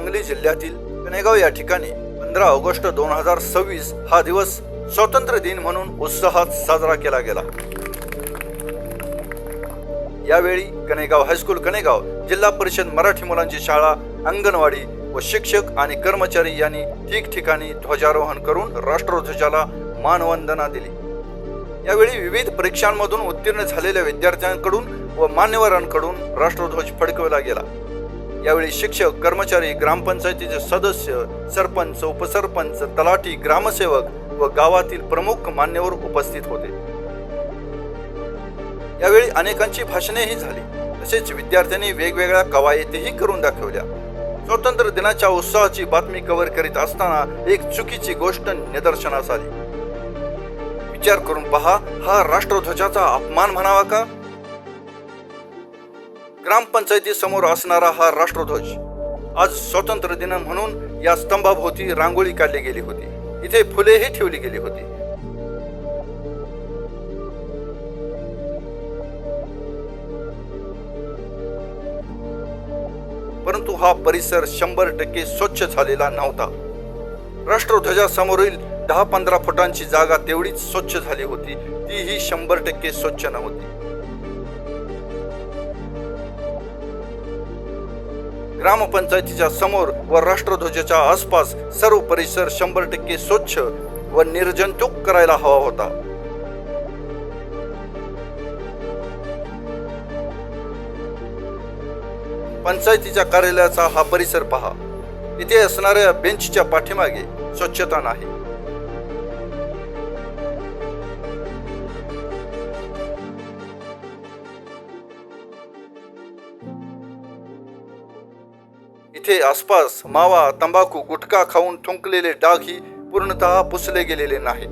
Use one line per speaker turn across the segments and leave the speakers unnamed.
सांगली जिल्ह्यातील कणेगाव या ठिकाणी 15 ऑगस्ट 2026 हा दिवस स्वातंत्र्य दिन म्हणून उत्साहात साजरा केला गेला। यावेळी कणेगाव हायस्कूल कणेगाव, जिल्हा परिषद मराठी मुलांची शाळा, अंगणवाडी व शिक्षक आणि कर्मचारी यांनी ठिकठिकाणी ध्वजारोहण करून राष्ट्रध्वजाला मानवंदना दिली। यावेळी विविध परीक्षांमधून उत्तीर्ण झालेल्या विद्यार्थ्यांकडून व मान्यवरांकडून राष्ट्रध्वज फडकवला गेला। यावेळी शिक्षक, कर्मचारी, ग्रामपंचायतीचे सदस्य, सरपंच, उपसरपंच, तलाठी, ग्रामसेवक व गावातील प्रमुख मान्यवर उपस्थित होते। यावेळी अनेकांची भाषणेही झाली, तसेच विद्यार्थ्यांनी वेगवेगळ्या कवायतीही करून दाखवल्या। स्वातंत्र्य दिनाच्या उत्साहाची बातमी कव्हर करीत असताना एक चुकीची गोष्ट निदर्शनास आली। विचार करून पहा, हा राष्ट्रध्वजाचा अपमान म्हणावा का? ग्रामपंचायती समोर असणारा हा राष्ट्रध्वज, आज स्वातंत्र्य दिन म्हणून या स्तंभाभोवती रांगोळी काढली गेली होती, इथे फुलेही ठेवली गेली होती। परंतु हा परिसर 100% स्वच्छ झालेला नव्हता। राष्ट्रध्वजासमोरील 10-15 फुटांची जागा तेवढीच स्वच्छ झाली होती, तीही 100% स्वच्छ नव्हती। ग्रामपंचायतीच्या समोर व राष्ट्रध्वजाच्या आसपास सर्व परिसर 100% स्वच्छ व निर्जंतुक करायला हवा होता। पंचायतीच्या कार्यालयाचा हा परिसर पहा, इथे असणाऱ्या बेंचच्या पाठीमागे स्वच्छता नाही। इथे आसपास मावा, तंबाखू, गुटखा खाऊन थुंकलेले डागही पूर्णतः पुसले गेलेले नाही।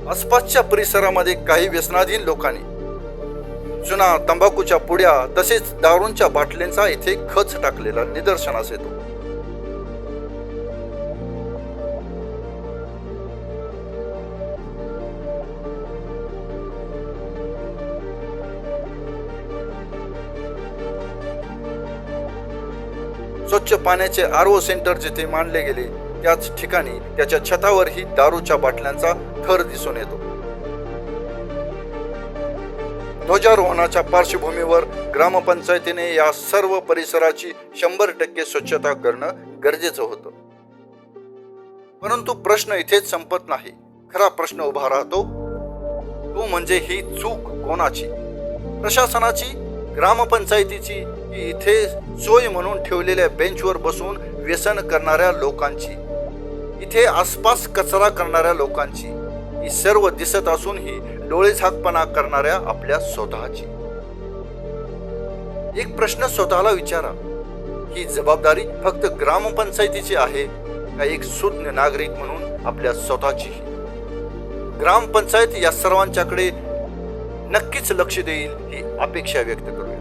आसपासच्या परिसरामध्ये काही व्यसनाधीन लोकांनी चुना, तंबाखूच्या पुड्या तसेच दारूंच्या बाटल्यांचा इथे खच टाकलेला निदर्शनास येतो। स्वच्छ पाण्याचे आरओ सेंटर जिथे मांडले गेले, त्याच ठिकाणी त्याच्या छतावरही दारूच्या बाटल्यांचा थर दिसून येतो। ध्वजारोहणाच्या पार्श्वभूमीवर ग्रामपंचायतीने या सर्व परिसराची 100% स्वच्छता करणं गरजेचं होतं। परंतु प्रश्न इथेच संपत नाही। खरा प्रश्न उभा राहतो, तो म्हणजे ही चूक कोणाची? प्रशासनाची, ग्रामपंचायतीची, की इथे सोय म्हणून ठेवलेल्या बेंचवर बसून व्यसन करणाऱ्या लोकांची, इथे आसपास कचरा करणाऱ्या लोकांची, ही सर्व दिसत असूनही डोळेझाकपणा करणाऱ्या आपल्या स्वतःची? एक प्रश्न स्वतःला विचारा, ही जबाबदारी फक्त ग्रामपंचायतीची आहे का एक सुज्ञ नागरिक म्हणून आपल्या स्वतःची? ग्रामपंचायत या सर्वांच्याकडे नक्कीच लक्ष देईल ही अपेक्षा व्यक्त करूया।